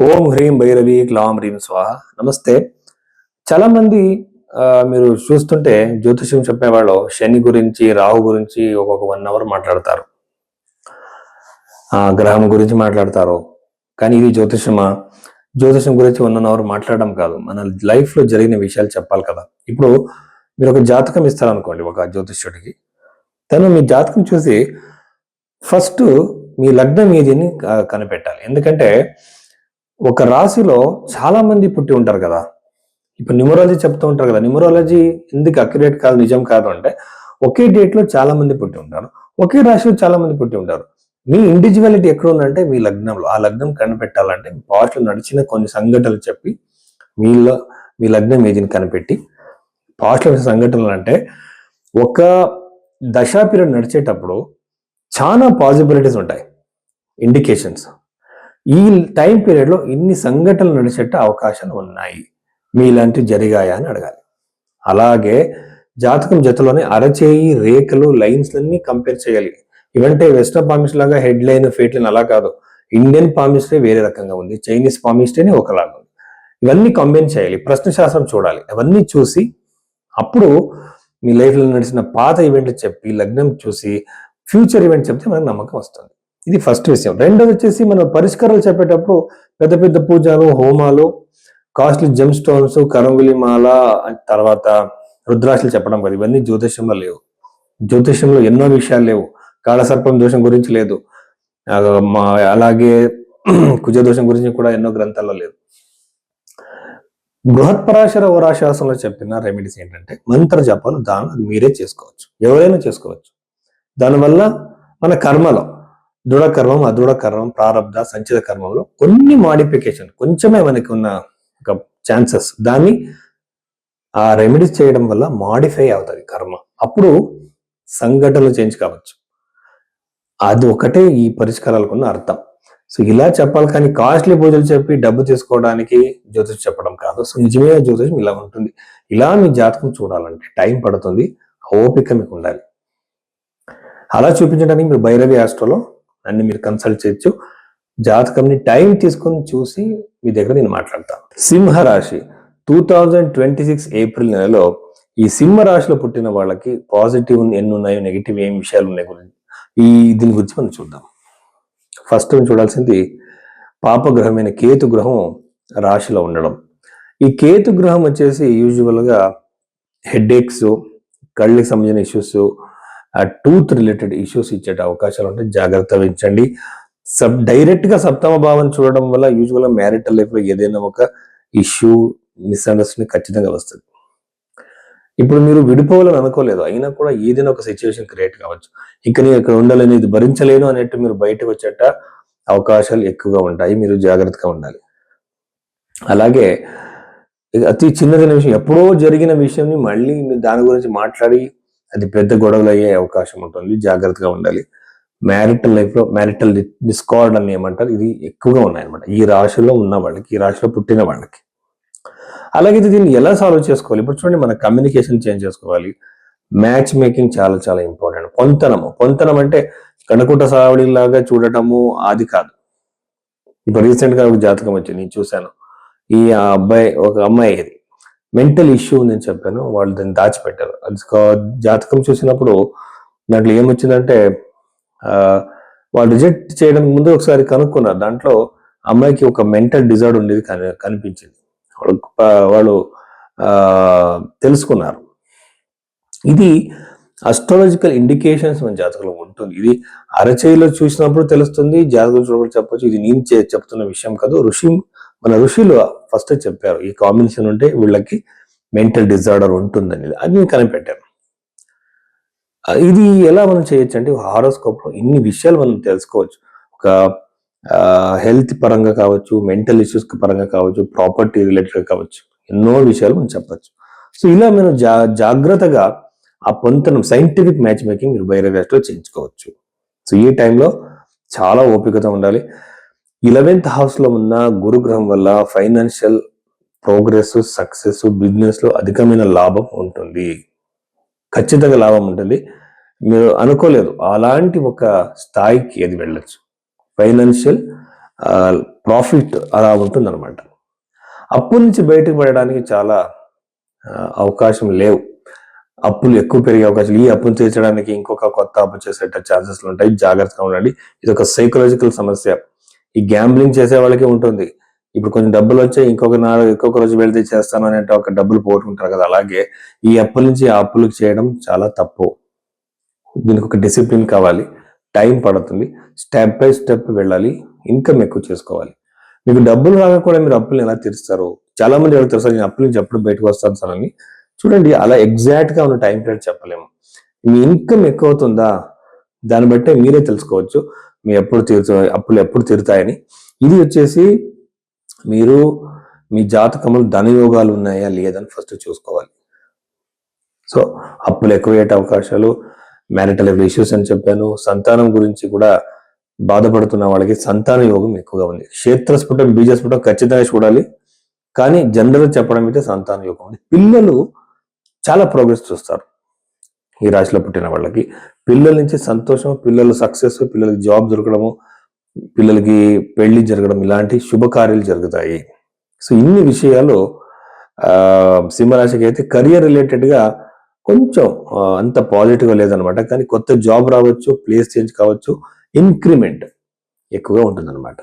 ఓం హ్రీం భైరవి క్లాం హ్రీం స్వాహ. నమస్తే. చాలా మంది మీరు చూస్తుంటే జ్యోతిష్యం చెప్పేవాళ్ళు శని గురించి, రాహు గురించి ఒక్కొక్క 1 అవర్ మాట్లాడతారు. గ్రహం గురించి మాట్లాడతారు. కానీ ఇది జ్యోతిషమా? జ్యోతిషం గురించి 1 అవర్ మాట్లాడడం కాదు, మన లైఫ్ లో జరిగిన విషయాలు చెప్పాలి కదా. ఇప్పుడు మీరు ఒక జాతకం ఇస్తారనుకోండి ఒక జ్యోతిష్యుడికి. తను మీ జాతకం చూసి ఫస్ట్ మీ లగ్నం ఏదిని కనిపెట్టాలి. ఎందుకంటే ఒక రాశిలో చాలా మంది పుట్టి ఉంటారు కదా. ఇప్పుడు న్యూమరాలజీ చెప్తూ ఉంటారు కదా, న్యూమరాలజీ ఎందుకు అక్యురేట్ కాదు, నిజం కాదు అంటే, ఒకే డేట్ లో చాలా మంది పుట్టి ఉంటారు, ఒకే రాశిలో చాలా మంది పుట్టి ఉంటారు. మీ ఇండివిజువాలిటీ ఎక్కడ ఉందంటే మీ లగ్నంలో. ఆ లగ్నం కనిపెట్టాలంటే పాస్ట్ లో నడిచిన కొన్ని సంఘటనలు చెప్పి మీలో మీ లగ్నం ఏదిని కనిపెట్టి పాస్ట్ లో సంఘటనలు అంటే ఒక దశా పీరియడ్ నడిచేటప్పుడు చాలా పాసిబిలిటీస్ ఉంటాయి, ఇండికేషన్స్. ఈ టైం పీరియడ్ లో ఇన్ని సంఘటనలు నడిచేట అవకాశాలు ఉన్నాయి, మీలాంటివి జరిగాయా అని అడగాలి. అలాగే జాతకం జతలోనే అరచేయి రేఖలు లైన్స్ అన్ని కంపేర్ చేయాలి. ఇవంటే వెస్టర్న్ పామిస్ట్రీ లాగా హెడ్ లైన్ ఫేట్ లైన్ అలా కాదు. ఇండియన్ పామిస్ట్రీ వేరే రకంగా ఉంది, చైనీస్ పామిస్ట్రీని ఒకలాగా ఉంది. ఇవన్నీ కంబైన్ చేయాలి, ప్రశ్న శాస్త్రం చూడాలి. అవన్నీ చూసి అప్పుడు మీ లైఫ్లో నడిచిన పాత ఈవెంట్లు చెప్పి లగ్నం చూసి ఫ్యూచర్ ఈవెంట్ చెప్తే మనకు నమ్మకం వస్తుంది. ఇది ఫస్ట్ విషయం. రెండోది వచ్చేసి మనం పరిష్కారాలు చెప్పేటప్పుడు పెద్ద పెద్ద పూజలు, హోమాలు, కాస్ట్లీ జెమ్ స్టోన్స్, కరంగులి మాల, తర్వాత రుద్రాక్షలు చెప్పడం కాదు. ఇవన్నీ జ్యోతిష్యంలో లేవు. జ్యోతిష్యంలో ఎన్నో విషయాలు లేవు. కాళసర్పం దోషం గురించి లేదు, అలాగే కుజదోషం గురించి కూడా ఎన్నో గ్రంథాల్లో లేదు. బృహత్పరాశర ఓరాశాసనంలో చెప్పిన రెమెడీస్ ఏంటంటే మంత్ర జపాలు, దానం అది మీరే చేసుకోవచ్చు, ఎవరైనా చేసుకోవచ్చు. దానివల్ల మన కర్మలో దృఢ కర్మం, అదృఢ కర్మం, ప్రారబ్ధ, సంచిత కర్మంలో కొన్ని మాడిఫికేషన్, కొంచెమే మనకి ఉన్న ఒక ఛాన్సెస్, దాన్ని ఆ రెమెడీస్ చేయడం వల్ల మాడిఫై అవుతుంది కర్మ. అప్పుడు సంఘటనలు చేంజ్ కావచ్చు. అది ఒకటే ఈ పరిష్కారాలకు ఉన్న అర్థం. సో ఇలా చెప్పాలి, కానీ కాస్ట్లీ పూజలు చెప్పి డబ్బు తీసుకోవడానికి జ్యోతిషం చెప్పడం కాదు. సో నిజమైన జ్యోతిషం ఇలా ఉంటుంది. ఇలా మీ జాతకం చూడాలంటే టైం పడుతుంది, ఓపిక మీకు ఉండాలి. అలా చూపించడానికి మీరు భైరవి ఆస్ట్రోలో అన్ని మీరు కన్సల్ట్ చేయొచ్చు. జాతకంని టైం తీసుకొని చూసి మీ దగ్గర నేను మాట్లాడతాను. సింహరాశి 2026 ఏప్రిల్ నెలలో ఈ సింహరాశిలో పుట్టిన వాళ్ళకి పాజిటివ్ ఎన్ని ఉన్నాయో, నెగిటివ్ ఏం విషయాలు ఉన్నాయి గురించి దీని గురించి మనం చూద్దాం. ఫస్ట్ చూడాల్సింది పాపగ్రహమైన కేతు గ్రహం రాశిలో ఉండడం. ఈ కేతు గ్రహం వచ్చేసి యూజువల్గా హెడ్ఏక్స్, కళ్ళకి సంబంధించిన ఇష్యూస్, టూత్ రిలేటెడ్ ఇష్యూస్ ఇచ్చే అవకాశాలు ఉంటాయి. జాగ్రత్త వహించండి. డైరెక్ట్ గా సప్తమ భావం చూడడం వల్ల యూజువల్గా మ్యారిటల్ లైఫ్ లో ఏదైనా ఒక ఇష్యూ, మిస్అండర్స్టాండింగ్ ఖచ్చితంగా వస్తుంది. ఇప్పుడు మీరు విడిపోవాలని అనుకోలేదు, అయినా కూడా ఏదైనా ఒక సిచ్యువేషన్ క్రియేట్ కావచ్చు. ఇంకా నేను ఇక్కడ ఉండాలని, ఇది భరించలేను అనేట్టు మీరు బయటకు వచ్చేట అవకాశాలు ఎక్కువగా ఉంటాయి. మీరు జాగ్రత్తగా ఉండాలి. అలాగే అతి చిన్నదైన విషయం, ఎప్పుడో జరిగిన విషయాన్ని మళ్ళీ మీరు దాని గురించి మాట్లాడి అది పెద్ద గొడవలు అయ్యే అవకాశం ఉంటుంది. జాగ్రత్తగా ఉండాలి. మ్యారిటల్ లైఫ్ లో మ్యారిటల్ డిస్కార్డ్ అని ఏమంటారు, ఇది ఎక్కువగా ఉన్నాయన్నమాట ఈ రాశిలో ఉన్న వాళ్ళకి, ఈ రాశిలో పుట్టిన వాళ్ళకి. అలాగే దీన్ని ఎలా సాల్వ్ చేసుకోవాలి? ఇప్పుడు చూడండి, మన కమ్యూనికేషన్ చేంజ్ చేసుకోవాలి. మ్యాచ్ మేకింగ్ చాలా చాలా ఇంపార్టెంట్. పొంతనం అంటే కనుకుంట సావడి లాగా చూడటము అది కాదు. ఇప్పుడు రీసెంట్ గా ఒక జాతకం వచ్చింది, నేను చూశాను. ఈ ఒక అమ్మాయి మెంటల్ ఇష్యూ ఉందని చెప్పాను, వాళ్ళు దాన్ని దాచిపెట్టారు. అది జాతకం చూసినప్పుడు దాంట్లో ఏమొచ్చిందంటే వాళ్ళు రిజెక్ట్ చేయడానికి ముందు ఒకసారి కనుక్కున్నారు. దాంట్లో అమ్మాయికి ఒక మెంటల్ డిజార్డర్ ఉండేది కనిపించింది. వాళ్ళు తెలుసుకున్నారు. ఇది అస్ట్రాలజికల్ ఇండికేషన్స్ మన జాతకంలో ఉంటుంది. ఇది అరచేయిలో చూసినప్పుడు తెలుస్తుంది, జాతకం చూసినప్పుడు చెప్పొచ్చు. ఇది నేను చెప్తున్న విషయం కాదు, మన ఋషులు ఫస్ట్ చెప్పారు ఈ కాంబినేషన్ ఉంటే వీళ్ళకి మెంటల్ డిజార్డర్ ఉంటుందని. అది నేను కనిపెట్టాను. ఇది ఎలా మనం చేయొచ్చు అంటే హారోస్కోప్ లో ఇన్ని విషయాలు మనం తెలుసుకోవచ్చు. ఒక హెల్త్ పరంగా కావచ్చు, మెంటల్ ఇష్యూస్ పరంగా కావచ్చు, ప్రాపర్టీ రిలేటెడ్ కావచ్చు, ఎన్నో విషయాలు మనం చెప్పచ్చు. సో ఇలా మనం జాగ్రత్తగా ఆ పొంతనం సైంటిఫిక్ మ్యాచ్ మేకింగ్ మీరు భైరవ్యాస్లో చేయించుకోవచ్చు. సో ఈ టైంలో చాలా ఓపికత ఉండాలి. 11th హౌస్ లో ఉన్న గురుగ్రహం వల్ల ఫైనాన్షియల్ ప్రోగ్రెస్, సక్సెస్, బిజినెస్ లో అధికమైన లాభం ఉంటుంది. ఖచ్చితంగా లాభం ఉంటుంది. మీరు అనుకోలేదు అలాంటి ఒక స్థాయికి అది వెళ్ళొచ్చు. ఫైనాన్షియల్ ప్రాఫిట్ అలా ఉంటుందన్నమాట. అప్పు నుంచి బయటకు పడడానికి చాలా అవకాశం లేవు. అప్పులు ఎక్కువ పెరిగే అవకాశం, ఈ అప్పును తీర్చడానికి ఇంకొక కొత్త అప్పు చేసేట ఛాన్సెస్ ఉంటాయి. జాగ్రత్తగా ఉండండి. ఇది ఒక సైకలాజికల్ సమస్య. ఈ గ్యాంబ్లింగ్ చేసే వాళ్ళకి ఉంటుంది. ఇప్పుడు కొంచెం డబ్బులు వచ్చాయి, ఇంకొక రోజు వెళ్తే చేస్తాను అనే ఒక డబ్బులు పోగొట్టుకుంటారు కదా, అలాగే ఈ అప్పుల నుంచి ఆ అప్పులకు చేయడం చాలా తప్పు. దీనికి ఒక డిసిప్లిన్ కావాలి, టైం పడుతుంది, స్టెప్ బై స్టెప్ వెళ్ళాలి, ఇన్కమ్ ఎక్కువ చేసుకోవాలి. మీకు డబ్బులు రాక కూడా మీరు అప్పులు ఎలా తీరుస్తారు? చాలా మంది అడుగుతారు, సార్ నేను అప్పుల నుంచి ఎప్పుడు బయటకు వస్తాను సార్ అని. చూడండి, అలా ఎగ్జాక్ట్ గా ఉన్న టైం పీరియడ్ చెప్పలేము. మీ ఇన్కమ్ ఎక్కువ అవుతుందా, దాన్ని బట్టే మీరే తెలుసుకోవచ్చు మీ అప్పులు ఎప్పుడు తీరుతాయని. ఇది వచ్చేసి మీరు మీ జాతకంలో ధనయోగాలు ఉన్నాయా లేదని ఫస్ట్ చూసుకోవాలి. సో అప్పులు ఎక్కువయ్యే అవకాశాలు, మ్యారిటల్ ఇష్యూస్ అని చెప్పాను. సంతానం గురించి కూడా బాధపడుతున్న వాళ్ళకి సంతాన యోగం ఎక్కువగా ఉంది. క్షేత్రస్ఫుటం బీజస్ఫుటం ఖచ్చితంగా చూడాలి, కానీ జనరల్ చెప్పడం అయితే సంతాన యోగం ఉంది. పిల్లలు చాలా ప్రోగ్రెస్ చూస్తారు. ఈ రాశిలో పుట్టిన వాళ్ళకి పిల్లల నుంచి సంతోషం, పిల్లలు సక్సెస్, పిల్లలకి జాబ్ దొరకడము, పిల్లలకి పెళ్లి జరగడం, ఇలాంటి శుభకార్యాలు జరుగుతాయి. సో ఇన్ని విషయాలు సింహరాశికి అయితే కరియర్ రిలేటెడ్ గా కొంచెం అంత పాజిటివ్గా లేదనమాట. కానీ కొత్త జాబ్ రావచ్చు, ప్లేస్ చేంజ్ కావచ్చు, ఇంక్రిమెంట్ ఎక్కువగా ఉంటుందన్నమాట.